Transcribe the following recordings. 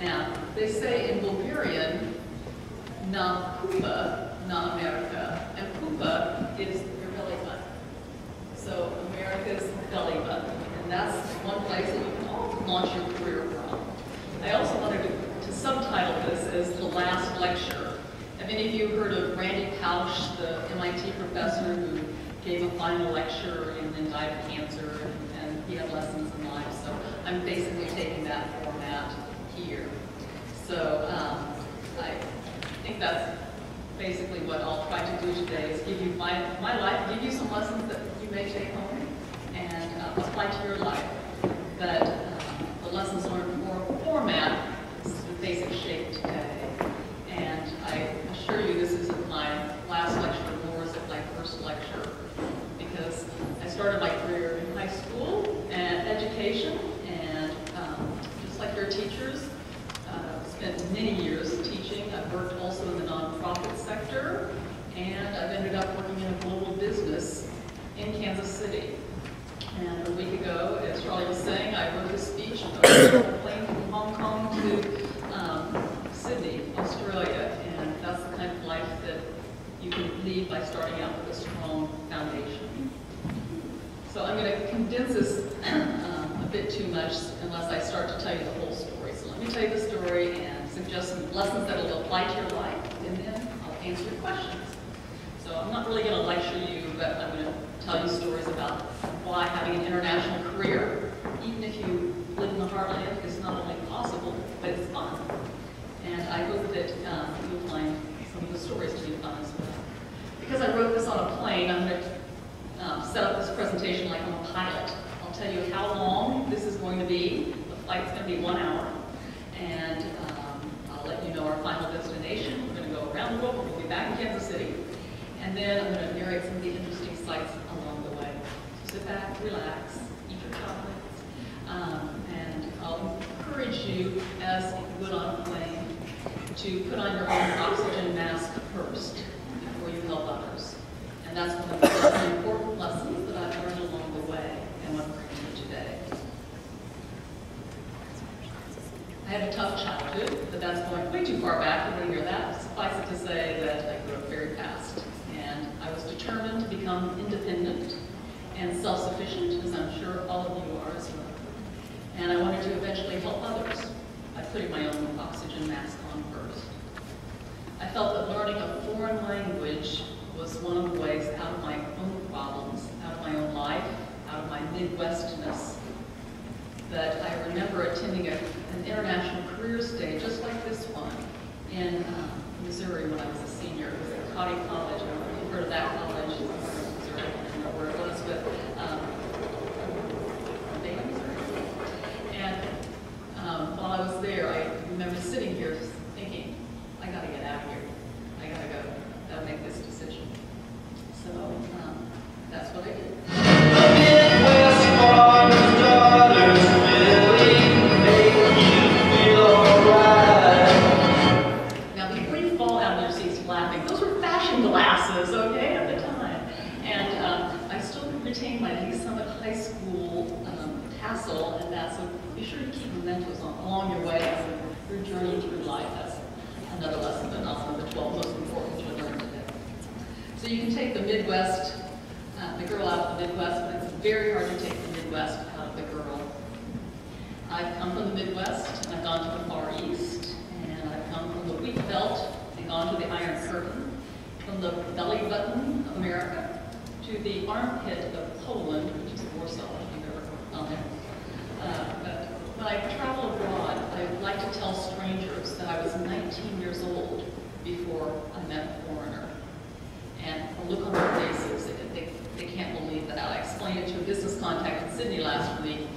Now, they say in Bulgarian, na Kuba, na America, and Kuba is your belly button. So America's belly button, and that's one place that you can often launch your career from. I also wanted to subtitle this as The Last Lecture. Have any of you heard of Randy Pausch, the MIT professor who gave a final lecture and then died of cancer, and he had lessons in life? So I'm basically taking that format here. So I think that's basically what I'll try to do today, is give you my life, give you some lessons that you may take home and apply to your life. But the lessons learned format is the basic shape today. And I assure you this isn't my last lecture, nor is it my first lecture, because I started my career in high school and education, and just like your teachers, spent many years teaching. I've worked also in the nonprofit sector, and I've ended up working in a global business in Kansas City. And a week ago, as Charlie was saying, I wrote a speech on a plane from Hong Kong to Sydney, Australia, and that's the kind of life that you can lead by starting out with a strong foundation. So I'm going to condense this a bit too much unless I start to tell you the whole story. So let me tell you the story and suggest some lessons that will apply to your life, and then I'll answer your questions. So I'm not really going to lecture you, but I'm going to tell you stories about why having an international career, even if you live in the heartland, is not only possible, but it's fun. And I hope that you'll find some of the stories to be fun as well. Because I wrote this on a plane, I'm going to set up this presentation like I'm a pilot. I'll tell you how long this is going to be. The flight's going to be 1 hour. And I'll let you know our final destination. We're going to go around the world, but we'll be back in Kansas City. And then I'm going to narrate some of the interesting sights along the way. So sit back, relax, eat your chocolates. And I'll encourage you, as you would on a plane, to put on your own oxygen mask first before you help others. And that's one of the most important lessons that I've learned along the way and what I'm bringing you today. I had a tough childhood, but that's going way too far back. You want to hear that? Suffice it to say that I grew up very fast. And I was determined to become independent and self-sufficient, as I'm sure all of you are as well. And I wanted to eventually help others by putting my own oxygen mask on first. I felt that learning a foreign language was one of the ways out of my own problems, out of my own life, out of my Midwestness. But I remember attending an international careers day just like this one in Missouri when I was a senior. It was at Cotty College. I don't know if you've heard of that college. It's in Missouri. I don't know where it was, but and while I was there, I remember sitting here thinking, I got to get out of here. I got to go. Got to make this decision. So that's what I did. Now, before you fall out of your seats laughing, those were fashion glasses, okay, at the time. And I still retain my Lee Summit High School tassel, and that, so be sure to keep mementos along your way as your journey through life. That's another lesson, but not one of the 12 most important you'll learn today. So you can take the Midwest, the girl out of the Midwest, but it's very hard to take the Midwest out of the girl. I've come from the Midwest, and I've gone to the Far East, and I've come from the wheat belt and gone to the Iron Curtain, from the belly button of America to the armpit of Poland, which is Warsaw, if you've ever gone there. But when I travel abroad, I like to tell strangers that I was 19 years old before I met a foreigner. And the look on their faces, they can't believe that. I explained it to a business contact in Sydney last week,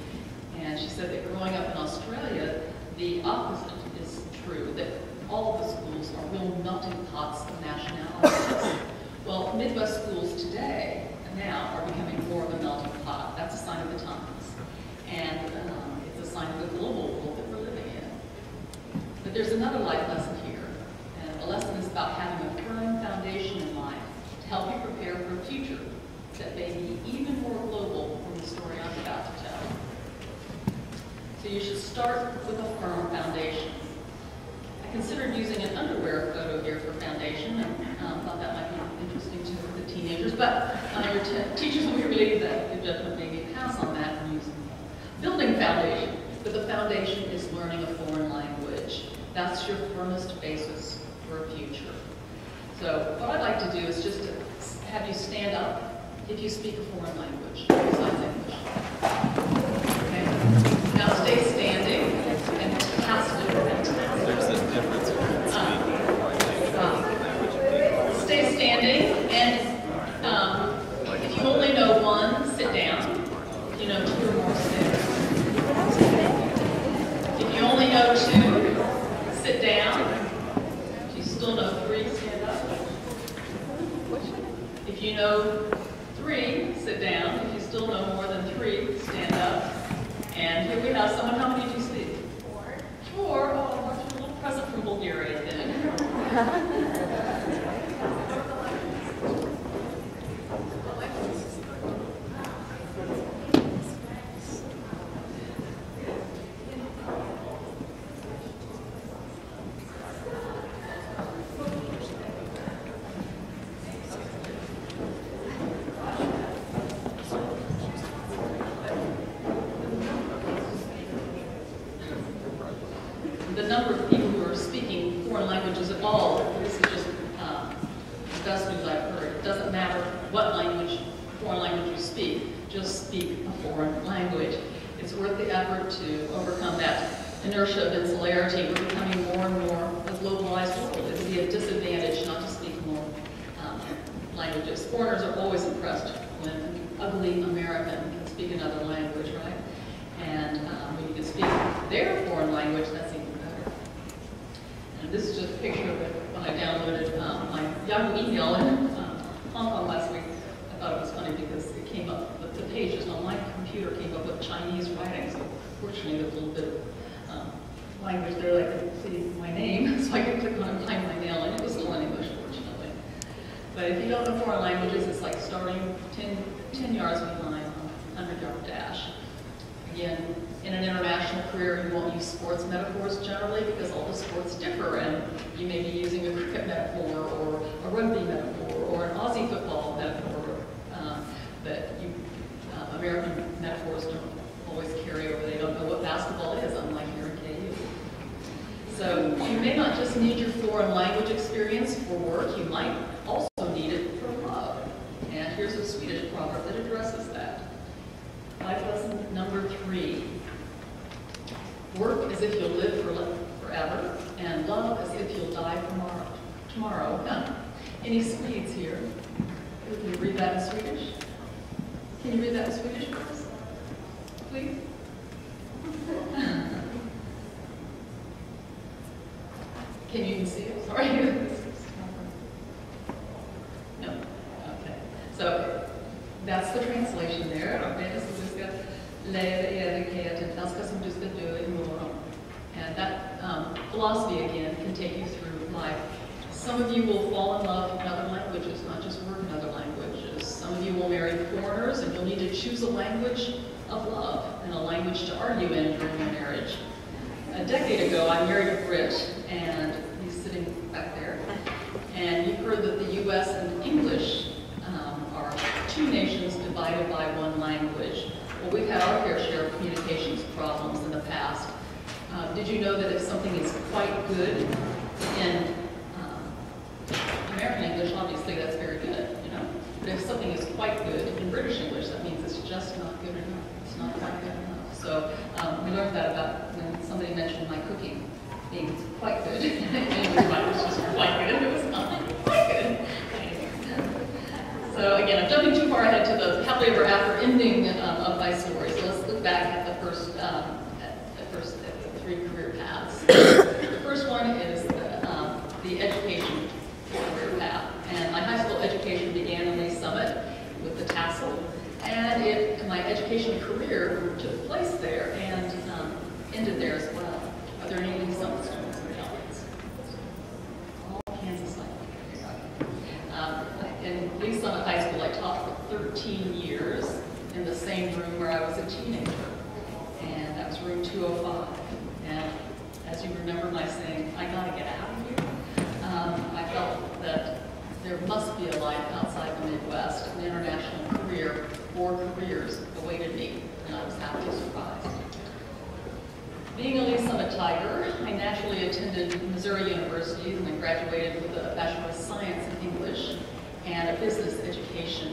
and she said that growing up in Australia, the opposite is true, that all of the schools are real melting pots of nationalities. Well, Midwest schools today, now, are becoming more of a melting pot. That's a sign of the times. And it's a sign of the global world that we're living in. But there's another life lesson here. And the lesson is about having a firm foundation in life to help you prepare for a future that may be even more global than the story I'm about to tell. So you should start with a firm foundation. considered using an underwear photo here for foundation, and thought that might be interesting to the teenagers. But your teachers will be relieved that you definitely made me pass on that and use building foundation. But the foundation is learning a foreign language. That's your firmest basis for a future. So what I'd like to do is just to have you stand up if you speak a foreign language besides English. Okay. Now stay standing and pass it. There's a difference between speaking a foreign language and stay standing, and if you only know one, sit down. If you know two or more, stand. If you only know two, sit down. If you still know three, stand up. If you know three, sit down. If you still know more than three, stand up. And here we have someone. How many do you speak? Four. Oh, what's your little present from Bulgaria then? The number of people who are speaking foreign languages at all, this is just the best news I've heard. It doesn't matter what language, foreign language you speak, just speak a foreign language. It's worth the effort to overcome that inertia of insularity. We're becoming more and more a globalized world. It would be a disadvantage not to speak more languages. Foreigners are always impressed when an ugly American can speak another language, right? And when you can speak their foreign language, that's even better. And this is just a picture of it when I downloaded my Yahoo email in Hong Kong last week. I thought it was funny because it came up, the pages on my computer came up with Chinese writing, so fortunately there's a little bit of language there that I could see my name, so I could click on it and find my mail, and it was still in English, fortunately. But if you don't know foreign languages, it's like starting 10 yards behind on a 100-yard dash. Again, in an international career, you won't use sports metaphors generally because all the sports differ, and you may be using a cricket metaphor or a rugby metaphor or an Aussie football metaphor, but American metaphors don't always carry over. They don't know what basketball is, unlike here in KU. So you may not just need your foreign language experience for work, you might also need it for love. And here's a Swedish proverb that addresses that. Life lesson number 3. Work as if you'll live forever, and love as if you'll die tomorrow. Any Swedes here? Can you read that in Swedish? Can you read that in Swedish for us? Please? Can you even see it? Sorry. No? Okay. So that's the translation there. And that philosophy, again, can take you through life. Some of you will fall in love in other languages, not just work in other languages. Some of you will marry foreigners, and you'll need to choose a language of love and a language to argue in during your marriage. A decade ago, I married a Brit, and he's sitting back there. And you've heard that the U.S. and English are two nations divided by one language. Well, we've had our fair share of communications problems in the past. Did you know that if something is quite good in American English, obviously that's very good, you know? But if something is quite good in British English, that means it's just not good enough. It's not quite good enough. So we learned that about when somebody mentioned my cooking being quite good. And everybody was just quite good. It was not quite good. So again, I'm jumping too far ahead to the happily ever after ending of my story. So let's look back at the first, the 3 career paths. The first one is the education career path. And my high school education began in Lee Summit with the tassel. And my education career took place there and ended there as well. Are there any Lee Summit students in the audience? All Kansas like. In Lee Summit High School, I taught for 13 years in the same room where I was a teenager. And that was room 205. And as you remember my saying, I gotta get out of here. I felt that there must be a life outside the Midwest. An international career or careers awaited me, and I was happily surprised. Being a Lee Summit Tiger, I naturally attended Missouri University and I graduated with a Bachelor of Science in English and a business education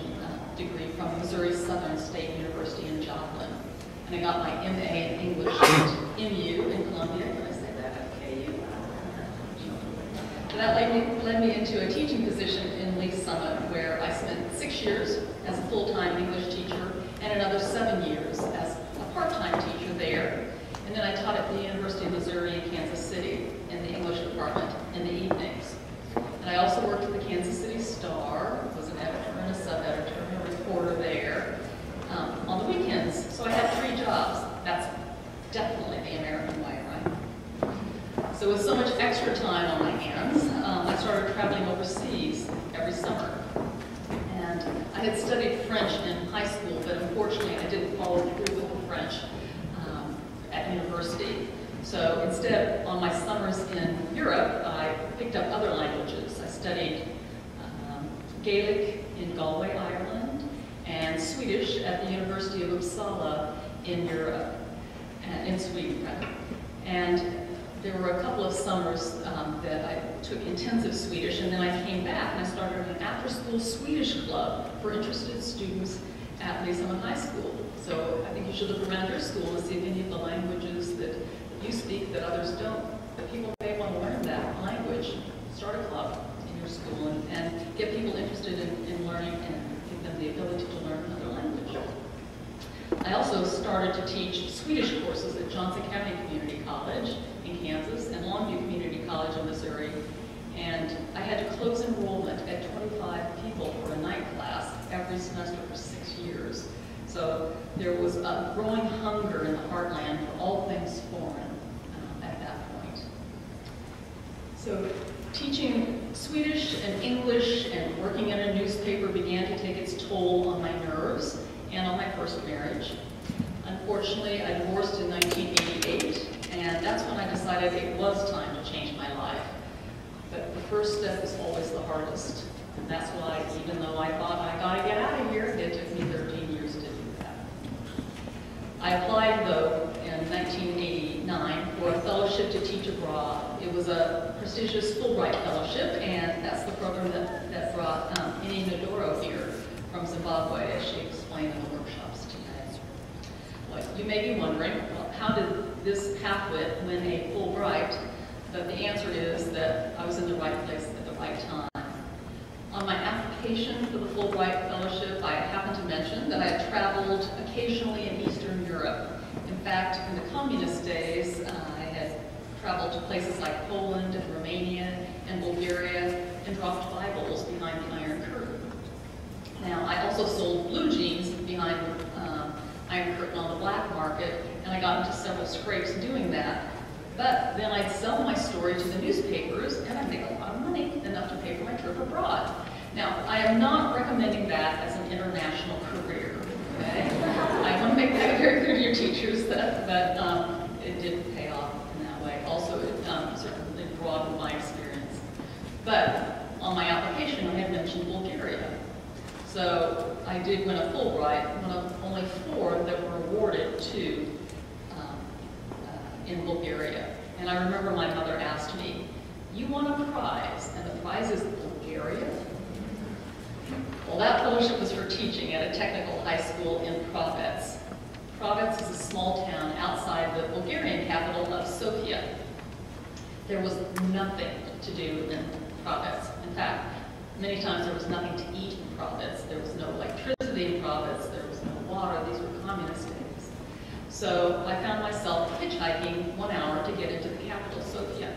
degree from Missouri Southern State University in Joplin. And I got my MA in English at MU in Columbia. Can I say that at KU? And that led me into a teaching position in Lee Summit, where I spent 6 years as a full-time English teacher and another 7 years as a part-time teacher there. And then I taught at the University of Missouri in Kansas City in the English department in the evenings. And I also worked at the Kansas City Star, was an editor and a sub-editor and a reporter there on the weekends. So I had 3 jobs. That's definitely the American way, right? So with so much extra time on my hands, I started traveling overseas every summer. And I had studied French in high school, but unfortunately I didn't follow through with the French at university. So instead, on my summers in Europe, I picked up other languages. I studied Gaelic in Galway, Ireland, and Swedish at the University of Uppsala in Europe, in Sweden, rather. And there were a couple of summers that I took intensive Swedish, and then I came back and I started an after-school Swedish club for interested students at Lee Summit High School. So I think you should look around your school and see if any of the languages that you speak that others don't, that people may want to learn that language. Start a club in your school and get people interested in learning and give them the ability to learn another language. I also started to teach Swedish courses at Johnson County Community College in Kansas and Longview Community College in Missouri. And I had to close enrollment at 25 people for a night class every semester for 6 years. So there was a growing hunger in the heartland for all things foreign at that point. So teaching Swedish and English and working in a newspaper began to take its toll on my nerves and on my first marriage. Unfortunately, I divorced in 1988, and that's when I decided it was time to change my life. But the first step is always the hardest. And that's why, even though I thought I gotta get out of here, it took me 13 years to do that. I applied, though, in 1989 for a fellowship to teach abroad. It was a prestigious Fulbright fellowship, and that's the program that brought Annie Nodoro here from Zimbabwe, as she explained in the workshops today. Well, you may be wondering, well, how did this half-wit win a Fulbright? But the answer is that I was in the right place at the right time. On my application for the Fulbright Fellowship, I happened to mention that I had traveled occasionally in Eastern Europe. In fact, in the communist days, I had traveled to places like Poland and Romania and Bulgaria and dropped Bibles behind the Iron Curtain. Now, I also sold blue jeans behind the Iron Curtain on the black market, and I got into several scrapes doing that. But then I'd sell my story to the newspapers, and I'd make a lot of money, enough to pay for my trip abroad. Now, I am not recommending that as an international career, okay? I want to make that very clear to your teachers, but it didn't pay off in that way. Also, it certainly broadened my experience. But on my application, I had mentioned Bulgaria. So I did win a Fulbright, one of only 4 that were awarded to in Bulgaria. And I remember my mother asked me, "You won a prize, and the prize is Bulgaria?" Well, that fellowship was for teaching at a technical high school in Pravets. Pravets is a small town outside the Bulgarian capital of Sofia. There was nothing to do in Pravets. In fact, many times there was nothing to eat in Pravets. There was no electricity in Pravets. There was no water. These were communist days. So I found myself hitchhiking 1 hour to get into the capital, Sofia.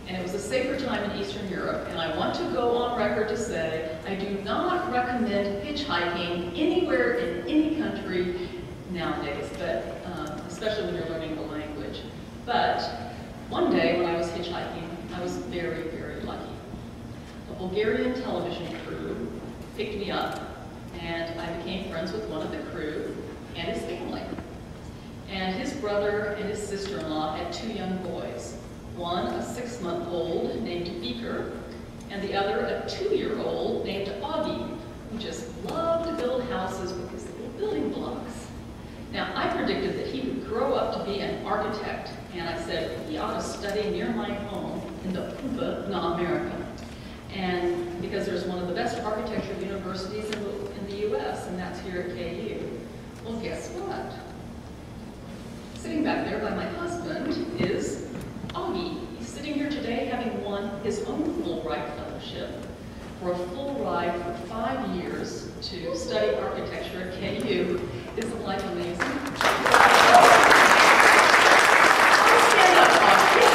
And it was a safer time in Eastern Europe, and I want to go on record to say I do not recommend hitchhiking anywhere in any country nowadays, but especially when you're learning the language. But one day when I was hitchhiking, I was very, very lucky. A Bulgarian television crew picked me up, and I became friends with one of the crew and his family. And his brother and his sister-in-law had 2 young boys, one a 6 6-month-old named Beaker, and the other a 2-year-old named Augie, who just loved to build houses with his little building blocks. Now, I predicted that he would grow up to be an architect, and I said he ought to study near my home in the Pupa, America. And because there's one of the best architecture universities in the US, and that's here at KU. Well, guess what? Sitting back there by my husband is Augie. He's sitting here today having won his own Fulbright fellowship for a full ride for 5 years to study architecture at KU. Isn't life amazing? Stand up, Augie.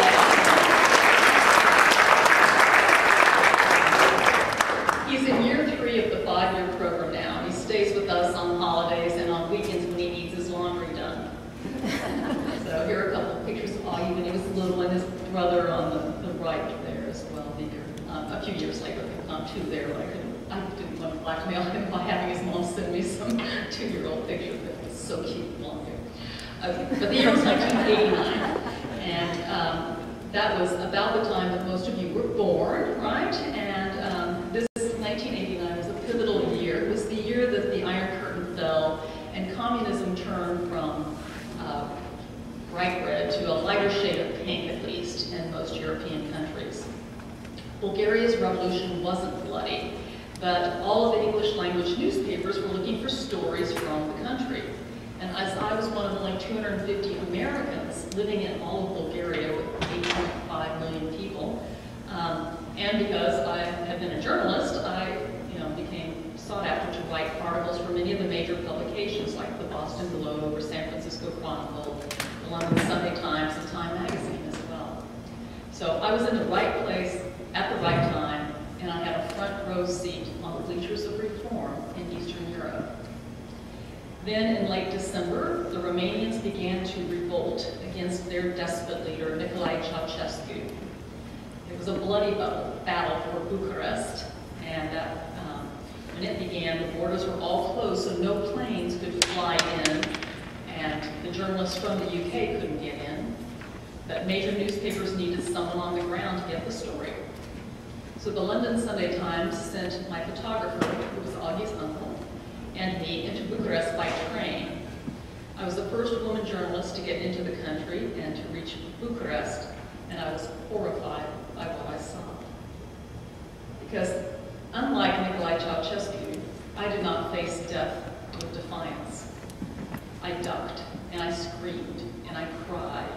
He's in year 3 of the 5-year program now. He stays with us on holidays and on weekends when he needs his laundry done. So here are a couple of pictures of Augie when he was little, and his brother on the right there as well. A few years later, there were 2 there, but I didn't want to blackmail him by having his mom send me some 2-year-old picture that was so cute, long hair. But the year was 1989, and that was about the time that most of you were born, right? And this 1989 was a pivotal year. It was the year that the Iron Curtain fell, and communism turned from bright red to a lighter shade of pink, at least, in most European countries. Bulgaria's revolution wasn't bloody, but all of the English language newspapers were looking for stories from the country. And as I was one of only 250 Americans living in all of Bulgaria with 8.5 million people, and because I had been a journalist, I became sought after to write articles for many of the major publications like the Boston Globe or San Francisco Chronicle, the London Sunday Times, and Time Magazine as well. So I was in the right place at the right time, and I had a front row seat on the bleachers of reform in Eastern Europe. Then in late December, the Romanians began to revolt against their despot leader, Nicolae Ceausescu. It was a bloody battle for Bucharest, and when it began, the borders were all closed, so no planes could fly in, and the journalists from the UK couldn't get in. But major newspapers needed someone on the ground to get the story. So the London Sunday Times sent my photographer, who was Augie's uncle, and me into Bucharest by train. I was the first woman journalist to get into the country and to reach Bucharest, and I was horrified by what I saw. Because unlike Nicolae Ceausescu, I did not face death with defiance. I ducked, and I screamed, and I cried.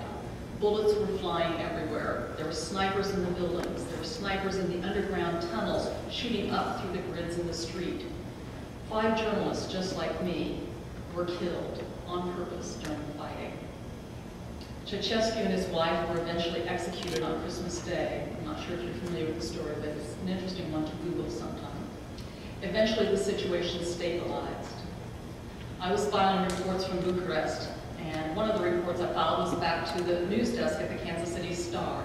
Bullets were flying everywhere. There were snipers in the buildings. There were snipers in the underground tunnels shooting up through the grids in the street. 5 journalists just like me were killed on purpose during the fighting. Ceausescu and his wife were eventually executed on Christmas Day. I'm not sure if you're familiar with the story, but it's an interesting one to Google sometime. Eventually the situation stabilized. I was filing reports from Bucharest, and one of the reports I filed was back to the news desk at the Kansas City Star,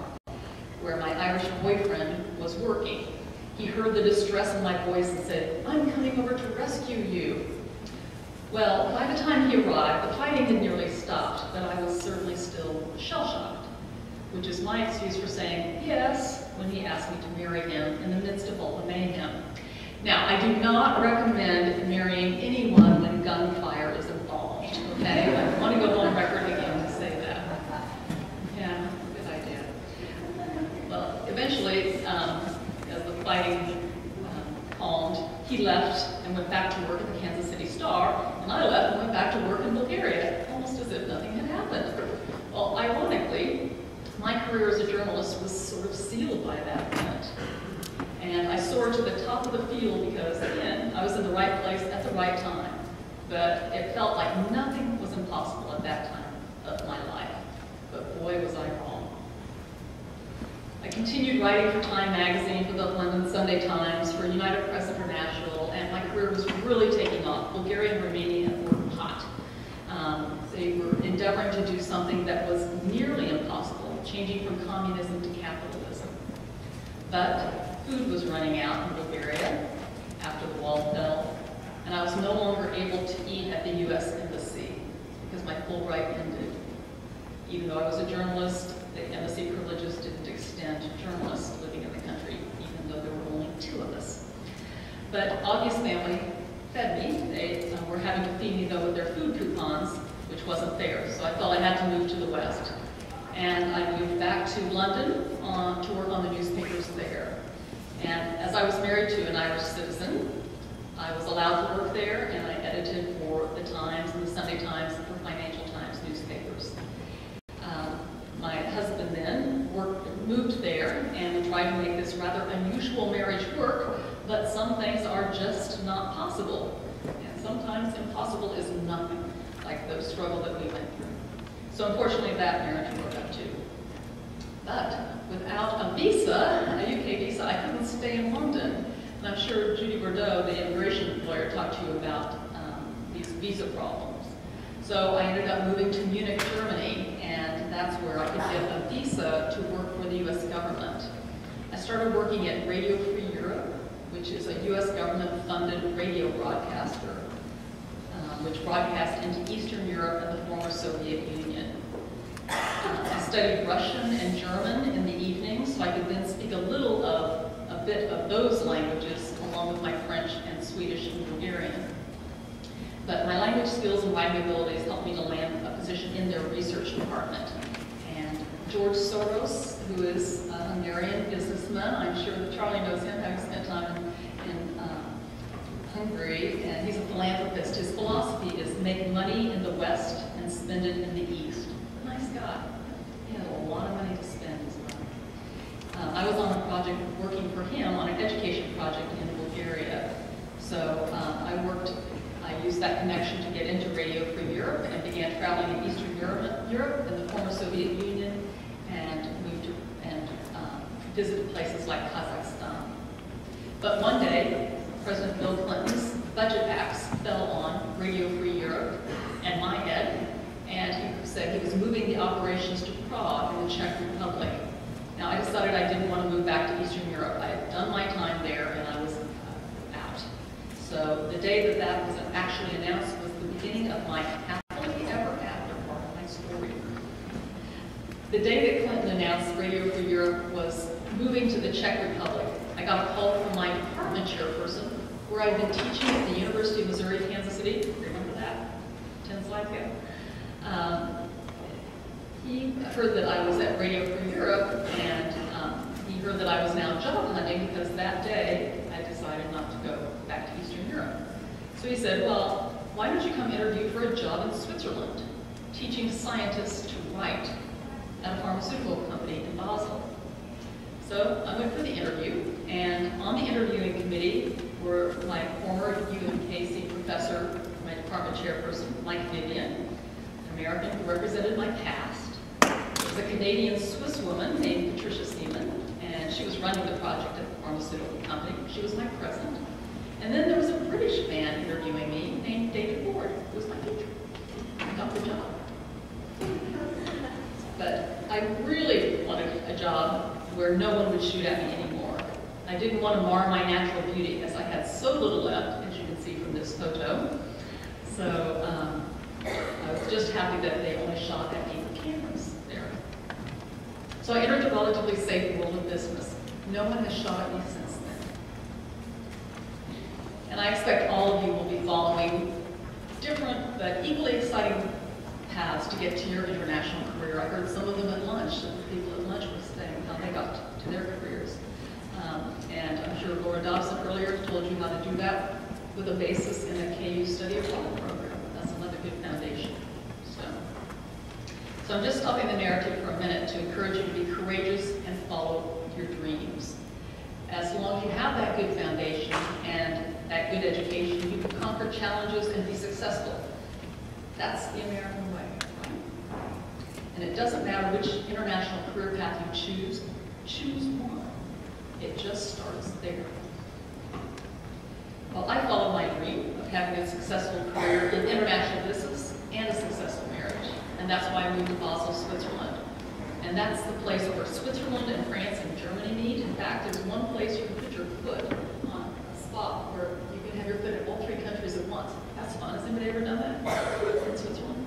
where my Irish boyfriend was working. He heard the distress in my voice and said, "I'm coming over to rescue you." Well, by the time he arrived, the fighting had nearly stopped, but I was certainly still shell-shocked, which is my excuse for saying yes when he asked me to marry him in the midst of all the mayhem. Now, I do not recommend marrying anyone when gunfire is involved, okay? I want to go on record again to say that. Yeah, good idea. Well, eventually, as the fighting calmed, he left and went back to work at the Kansas City Star, and I left and went back to work in Bulgaria, almost as if nothing had happened. Well, ironically, my career as a journalist was sort of sealed by that event. And I soared to the top of the field because, again, I was in the right place at the right time. But it felt like nothing was impossible at that time of my life. But boy, was I wrong. I continued writing for Time Magazine, for the London Sunday Times, for United Press International, and my career was really taking off. Bulgaria and Romania were hot. They were endeavoring to do something that was nearly impossible, changing from communism to capitalism. But food was running out in Bulgaria after the wall fell, and I was no longer able to eat at the U.S. Embassy because my Fulbright ended. Even though I was a journalist, the embassy privileges didn't extend to But Augie's family fed me. They were having to feed me, though, with their food coupons, which wasn't fair. So I felt I had to move to the West. And I moved back to London to work on the newspapers there. And as I was married to an Irish citizen, I was allowed to work there, and I edited for the Times and the Sunday Times and for Financial Times newspapers. My husband then moved there, and we tried to make this rather unusual marriage work, but some things are just not possible. And sometimes impossible is nothing, like the struggle that we went through. So unfortunately, that marriage broke up too. But without a visa, a UK visa, I couldn't stay in London. And I'm sure Judy Bordeaux, the immigration lawyer, talked to you about these visa problems. So I ended up moving to Munich, Germany, and that's where I could get a visa to work for the US government. I started working at Radio Free Europe, which is a US government-funded radio broadcaster, which broadcast into Eastern Europe and the former Soviet Union. I studied Russian and German in the evenings, so I could then speak a bit of those languages, along with my French and Swedish and Bulgarian. But my language skills and writing abilities helped me to land a position in their research department. And George Soros, who is a Hungarian businessman, I'm sure that Charlie knows him, having spent time in Hungary, and he's a philanthropist. His philosophy is make money in the West and spend it in the East. Nice guy. He had a lot of money to spend as well. I was on a project working for him on an education project in Bulgaria. So I used that connection to get into Radio Free Europe and began traveling in Eastern Europe and the former Soviet Union, and moved to and visited places like Kazakhstan. But one day, President Bill Clinton's budget axe fell on Radio Free Europe and my head, and he said he was moving the operations to Prague in the Czech Republic. Now, I decided I didn't want to move back to Eastern Europe. I had done my time there, and I was out. So the day that that was actually announced was the beginning of my happily ever after part of my story. The day that Clinton announced Radio Free Europe was moving to the Czech Republic, I got a call from my department chairperson, where I'd been teaching at the University of Missouri, Kansas City. Remember that? 10 slides ago. He heard that I was at Radio Free Europe, and he heard that I was now job hunting because that day I decided not to go back to Eastern Europe. So he said, well, why don't you come interview for a job in Switzerland, teaching scientists to write at a pharmaceutical company in Basel. So I went for the interview, and on the interviewing committee were my former UMKC professor, my department chairperson, Mike Vivian, an American who represented my past. There was a Canadian-Swiss woman named Patricia Seaman, and she was running the project at the pharmaceutical company. She was my president. And then there was a British man interviewing me named David Ward, who was my teacher. I got the job. But I really wanted a job where no one would shoot at me anymore. I didn't want to mar my natural beauty, as I had so little left, as you can see from this photo. So I was just happy that they only shot at me with cameras there. So I entered a relatively safe world of business. No one has shot at me since then. And I expect all of you will be following different but equally exciting paths to get to your international career. I heard some of them at lunch, the people at lunch were saying how they got to their careers. And I'm sure Laura Dobson earlier told you how to do that with a basis in a KU study abroad program. That's another good foundation. So I'm just stopping the narrative for a minute to encourage you to be courageous and follow your dreams. As long as you have that good foundation and that good education, you can conquer challenges and be successful. That's the American way, right? And it doesn't matter which international career path you choose one. It just starts there. Well, I followed my dream of having a successful career in international business and a successful marriage. And that's why I moved to Basel, Switzerland. And that's the place where Switzerland and France and Germany meet. In fact, there's one place you can put your foot on a spot where you can have your foot in all three countries at once. That's fun. Has anybody ever done that in Switzerland?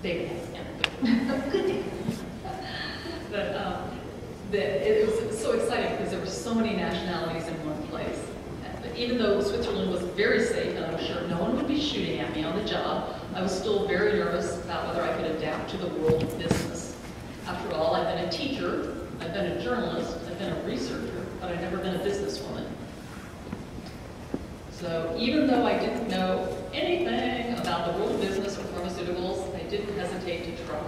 David has. Yeah. But that it was so exciting because there were so many nationalities in one place. But even though Switzerland was very safe and I was sure no one would be shooting at me on the job, I was still very nervous about whether I could adapt to the world of business. After all, I've been a teacher, I've been a journalist, I've been a researcher, but I've never been a businesswoman. So even though I didn't know anything about the world of business or pharmaceuticals, I didn't hesitate to try.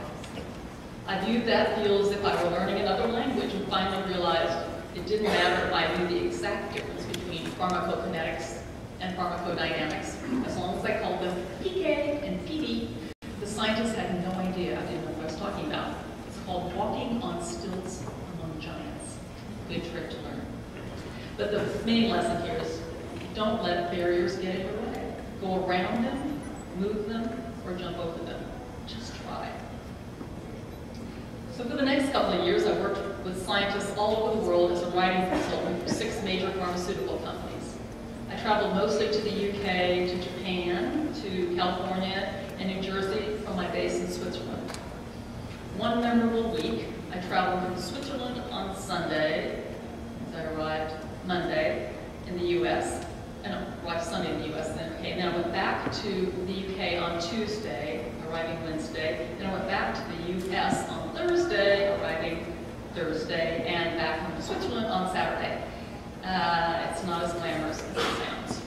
I viewed that field as if I were learning another language and finally realized it didn't matter if I knew the exact difference between pharmacokinetics and pharmacodynamics. As long as I called them PK and PD, the scientists had no idea I didn't know what I was talking about. It's called walking on stilts among giants. Good trick to learn. But the main lesson here is don't let barriers get in your way. Go around them, move them, or jump over them. Just try. So for the next couple of years, I worked with scientists all over the world as a writing consultant for 6 major pharmaceutical companies. I traveled mostly to the UK, to Japan, to California, and New Jersey from my base in Switzerland. One memorable week, I traveled from Switzerland on Sunday, as I arrived Monday in the US, and I arrived Sunday in the US then. Okay, then I went back to the UK on Tuesday, arriving Wednesday, then I went back to the US on Thursday, arriving Thursday, and back home to Switzerland on Saturday. It's not as glamorous as it sounds.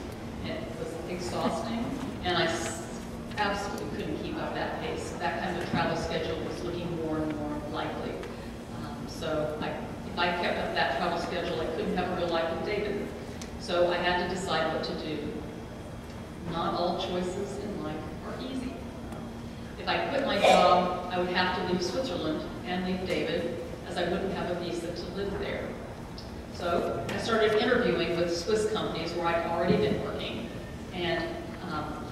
It was exhausting, and I absolutely couldn't keep up that pace. That kind of travel schedule was looking more and more likely. So if I kept up that travel schedule, I couldn't have a real life with David. So I had to decide what to do. Not all choices in life are easy. If I quit my job, I would have to leave Switzerland and leave David, as I wouldn't have a visa to live there. So I started interviewing with Swiss companies where I'd already been working, and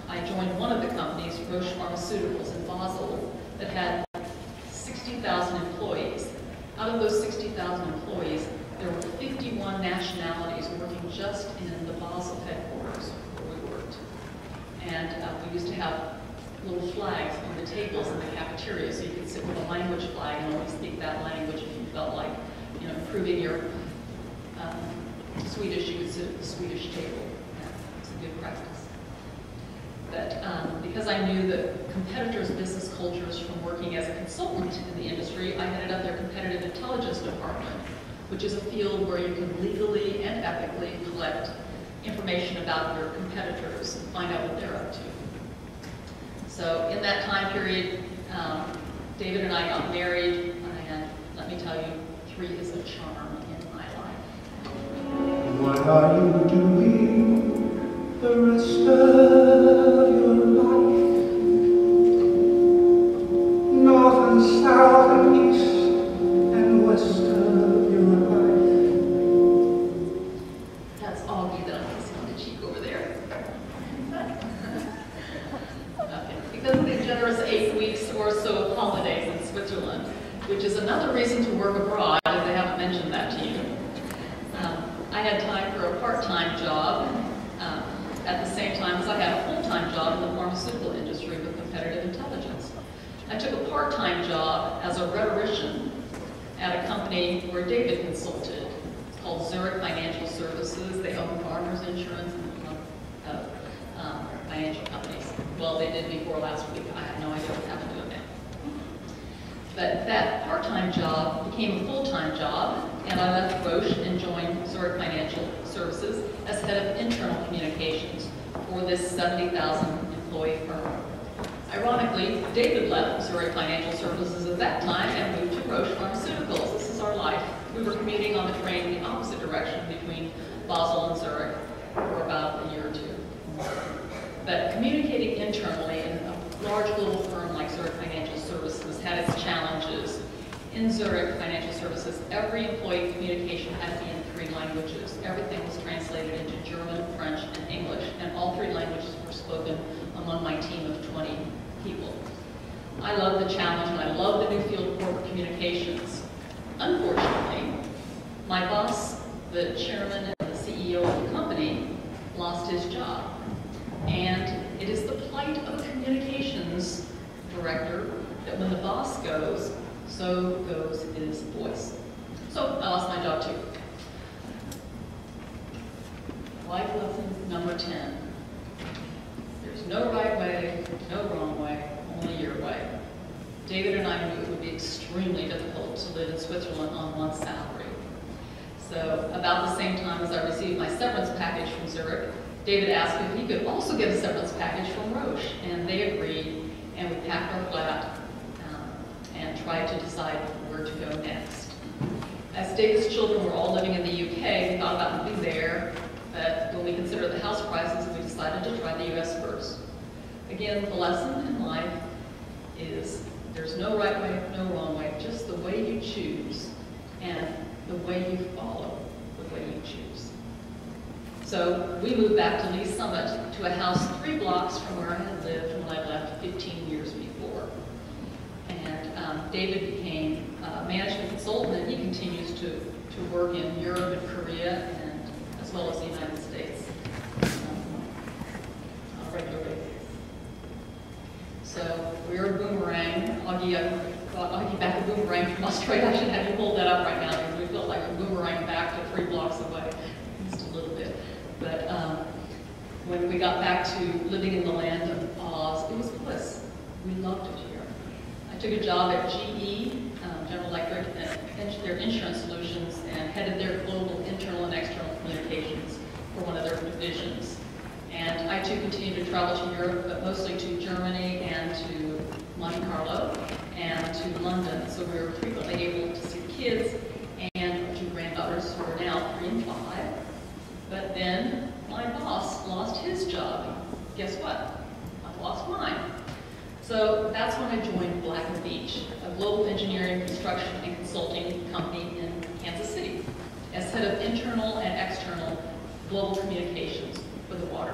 I joined one of the companies, Roche Pharmaceuticals in Basel, that had 60,000 employees. Out of those 60,000 employees, there were 51 nationalities working just in the Basel headquarters where we worked. And we used to have little flags on the tables in the cafeteria, so you could sit with a language flag and only speak that language if you felt like, improving your Swedish, you could sit at the Swedish table. Yeah, it's a good practice. But because I knew the competitors' business cultures from working as a consultant in the industry, I headed up their competitive intelligence department, which is a field where you can legally and ethically collect information about your competitors and find out what they're up to. So in that time period, David and I got married, and let me tell you, 3 is a charm in my life. What are you doing the rest of your life? North and south and east and west of your life. That's Augie that I'm kissing on the cheek over there. Okay. Because of the generous 8 weeks or so of holidays in Switzerland, which is another reason to work abroad, if I haven't mentioned that to you. I had time for a part-time job at the same time as I had a full-time job in the pharmaceutical industry with competitive intelligence. I took a part-time job as a rhetorician at a company where David consulted. It's called Zurich Financial Services. They own Farmers Insurance and financial companies. Well, they did before last week. I have no idea what's happened to it now. But that part-time job became a full-time job, and I left Roche and joined Zurich Financial Services as head of internal communications for this 70,000 employee firm. Ironically, David left Zurich Financial Services at that time and moved to Roche Pharmaceuticals. This is our life. We were commuting on the train the opposite direction between Basel and Zurich for about a year or 2. But communicating internally in a large global firm like Zurich Financial Services had its challenges. In Zurich Financial Services, every employee communication had to be in 3 languages. Everything was translated into German, French, and English, and all 3 languages were spoken among my team of 20 people. I love the challenge, and I love the new field of corporate communications. Unfortunately, my boss, the chairman and the CEO of the company, lost his job. And it is the plight of a communications director that when the boss goes, so goes his voice. So I lost my job too. Life lesson number 10. There's no right way, no wrong way, only your way. David and I knew it would be extremely difficult to live in Switzerland on one salary. So about the same time as I received my severance package from Zurich, David asked if he could also get a severance package from Roche, and they agreed, and we packed our flat and tried to decide where to go next. As David's children were all living in the UK, we thought about moving there, but when we considered the house prices, we decided to try the US first. Again, the lesson in life is there's no right way, no wrong way, just the way you choose and the way you follow the way you choose. So we moved back to Lee Summit to a house 3 blocks from where I had lived when I left 15 years before. And David became a management consultant, and he continues to work in Europe and Korea, and as well as the United States on a regular basis. So we're a boomerang. Augie, I brought Augie back a boomerang from Australia. I should have you hold that up right now, because we felt like a boomerang back to 3 blocks away, just a little bit. But when we got back to living in the land of Oz, it was bliss. We loved it here. I took a job at GE, General Electric, and their insurance solutions, and headed their global internal and external communications for one of their divisions. And I too continued to travel to Europe, but mostly to Germany and to Monte Carlo and to London. So we were frequently able to see kids and 2 granddaughters who are now 3 and 5. But then my boss lost his job. Guess what? I lost mine. So that's when I joined Black & Veatch, a global engineering, construction, and consulting company in Kansas City, as head of internal and external global communications for the water